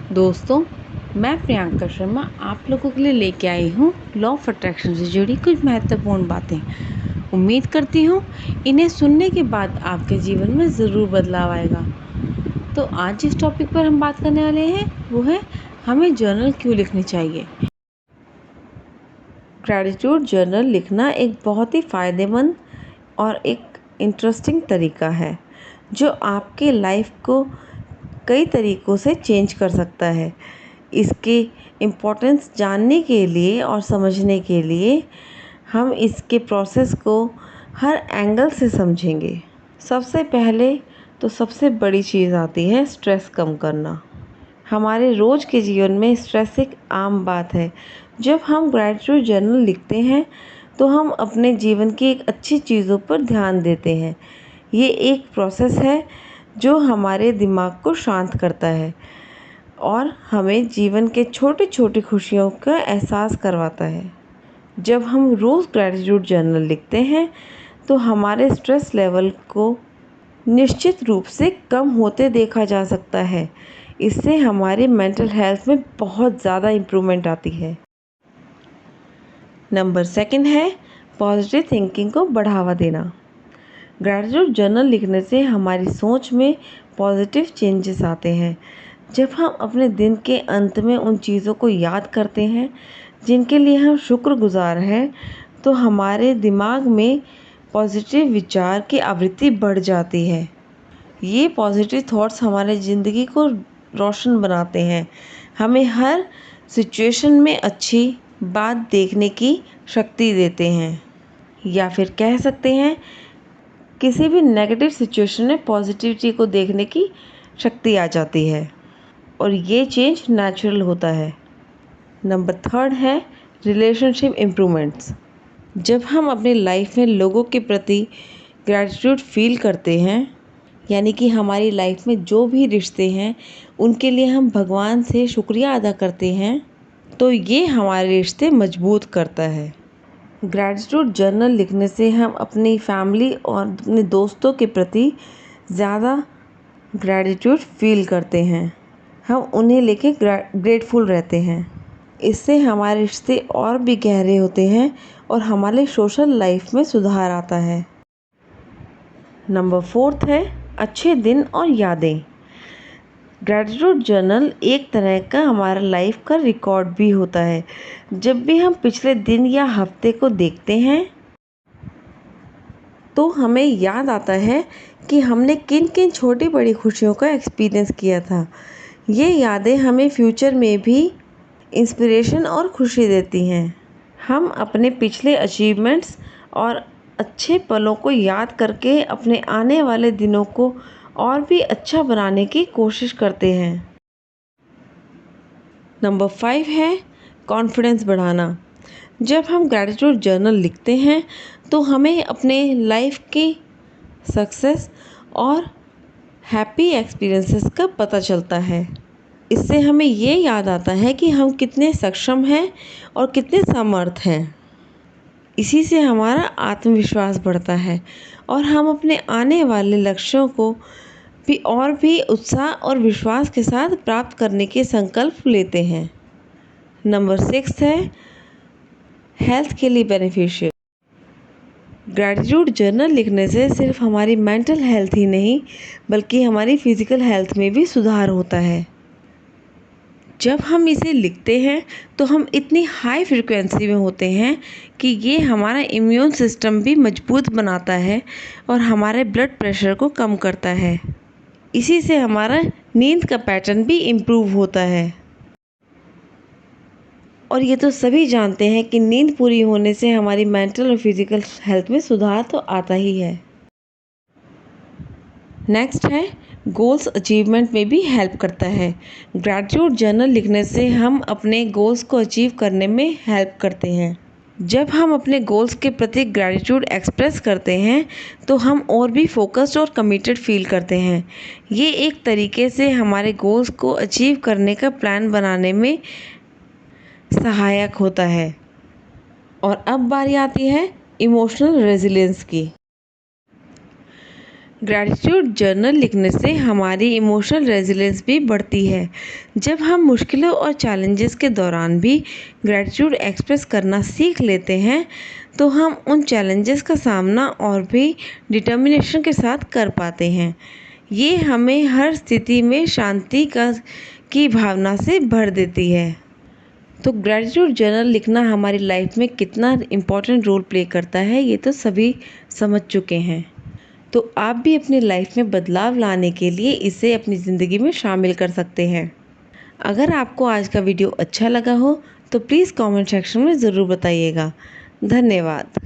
दोस्तों, मैं प्रियंका शर्मा आप लोगों के लिए लेके आई हूँ लॉ ऑफ अट्रैक्शन से जुड़ी कुछ महत्वपूर्ण बातें। उम्मीद करती हूँ इन्हें सुनने के बाद आपके जीवन में ज़रूर बदलाव आएगा। तो आज जिस टॉपिक पर हम बात करने वाले हैं वो है हमें जर्नल क्यों लिखनी चाहिए। ग्रैटिट्यूड जर्नल लिखना एक बहुत ही फ़ायदेमंद और एक इंटरेस्टिंग तरीका है जो आपके लाइफ को कई तरीक़ों से चेंज कर सकता है। इसके इम्पोर्टेंस जानने के लिए और समझने के लिए हम इसके प्रोसेस को हर एंगल से समझेंगे। सबसे पहले तो सबसे बड़ी चीज़ आती है स्ट्रेस कम करना। हमारे रोज़ के जीवन में स्ट्रेस एक आम बात है। जब हम ग्रैटिट्यूड जर्नल लिखते हैं तो हम अपने जीवन की एक अच्छी चीज़ों पर ध्यान देते हैं। ये एक प्रोसेस है जो हमारे दिमाग को शांत करता है और हमें जीवन के छोटे छोटे खुशियों का एहसास करवाता है। जब हम रोज़ ग्रैटिट्यूड जर्नल लिखते हैं तो हमारे स्ट्रेस लेवल को निश्चित रूप से कम होते देखा जा सकता है। इससे हमारी मेंटल हेल्थ में बहुत ज़्यादा इम्प्रूवमेंट आती है। नंबर 2 है पॉजिटिव थिंकिंग को बढ़ावा देना। ग्रैटिट्यूड जर्नल लिखने से हमारी सोच में पॉजिटिव चेंजेस आते हैं। जब हम अपने दिन के अंत में उन चीज़ों को याद करते हैं जिनके लिए हम शुक्रगुजार हैं तो हमारे दिमाग में पॉजिटिव विचार की आवृत्ति बढ़ जाती है। ये पॉजिटिव थॉट्स हमारे ज़िंदगी को रोशन बनाते हैं, हमें हर सिचुएशन में अच्छी बात देखने की शक्ति देते हैं, या फिर कह सकते हैं किसी भी नेगेटिव सिचुएशन में पॉजिटिविटी को देखने की शक्ति आ जाती है और ये चेंज नेचुरल होता है। नंबर 3 है रिलेशनशिप इम्प्रूवमेंट्स। जब हम अपनी लाइफ में लोगों के प्रति ग्रैटिट्यूड फील करते हैं, यानी कि हमारी लाइफ में जो भी रिश्ते हैं उनके लिए हम भगवान से शुक्रिया अदा करते हैं, तो ये हमारे रिश्ते मजबूत करता है। ग्रैटिट्यूड जर्नल लिखने से हम अपनी फैमिली और अपने दोस्तों के प्रति ज़्यादा ग्रैटिट्यूड फील करते हैं। हम उन्हें लेके ग्रेटफुल रहते हैं। इससे हमारे रिश्ते और भी गहरे होते हैं और हमारे सोशल लाइफ में सुधार आता है। नंबर 4 है अच्छे दिन और यादें। ग्रैटिट्यूड जर्नल एक तरह का हमारा लाइफ का रिकॉर्ड भी होता है। जब भी हम पिछले दिन या हफ्ते को देखते हैं तो हमें याद आता है कि हमने किन किन छोटी बड़ी खुशियों का एक्सपीरियंस किया था। ये यादें हमें फ्यूचर में भी इंस्पिरेशन और खुशी देती हैं। हम अपने पिछले अचीवमेंट्स और अच्छे पलों को याद करके अपने आने वाले दिनों को और भी अच्छा बनाने की कोशिश करते हैं। नंबर 5 है कॉन्फिडेंस बढ़ाना। जब हम ग्रैटिट्यूड जर्नल लिखते हैं तो हमें अपने लाइफ की सक्सेस और हैप्पी एक्सपीरियंसेस का पता चलता है। इससे हमें ये याद आता है कि हम कितने सक्षम हैं और कितने समर्थ हैं। इसी से हमारा आत्मविश्वास बढ़ता है और हम अपने आने वाले लक्ष्यों को भी उत्साह और विश्वास के साथ प्राप्त करने के संकल्प लेते हैं। नंबर 6 है हेल्थ के लिए बेनिफिशियल। ग्रैटिट्यूड जर्नल लिखने से सिर्फ हमारी मेंटल हेल्थ ही नहीं बल्कि हमारी फिज़िकल हेल्थ में भी सुधार होता है। जब हम इसे लिखते हैं तो हम इतनी हाई फ्रिक्वेंसी में होते हैं कि ये हमारा इम्यून सिस्टम भी मजबूत बनाता है और हमारे ब्लड प्रेशर को कम करता है। इसी से हमारा नींद का पैटर्न भी इम्प्रूव होता है। और ये तो सभी जानते हैं कि नींद पूरी होने से हमारी मेंटल और फिज़िकल हेल्थ में सुधार तो आता ही है। नेक्स्ट है गोल्स अचीवमेंट में भी हेल्प करता है। ग्रैटिट्यूड जर्नल लिखने से हम अपने गोल्स को अचीव करने में हेल्प करते हैं। जब हम अपने गोल्स के प्रति ग्रैटिट्यूड एक्सप्रेस करते हैं तो हम और भी फोकस्ड और कमिटेड फील करते हैं। ये एक तरीके से हमारे गोल्स को अचीव करने का प्लान बनाने में सहायक होता है। और अब बारी आती है इमोशनल रेजिलियंस की। ग्रैटिट्यूड जर्नल लिखने से हमारी इमोशनल रेजिलियंस भी बढ़ती है। जब हम मुश्किलों और चैलेंजेस के दौरान भी ग्रैटिट्यूड एक्सप्रेस करना सीख लेते हैं तो हम उन चैलेंजेस का सामना और भी डिटर्मिनेशन के साथ कर पाते हैं। ये हमें हर स्थिति में शांति की भावना से भर देती है। तो ग्रैटिट्यूड जर्नल लिखना हमारी लाइफ में कितना इम्पोर्टेंट रोल प्ले करता है ये तो सभी समझ चुके हैं। तो आप भी अपनी लाइफ में बदलाव लाने के लिए इसे अपनी ज़िंदगी में शामिल कर सकते हैं। अगर आपको आज का वीडियो अच्छा लगा हो तो प्लीज़ कमेंट सेक्शन में ज़रूर बताइएगा। धन्यवाद।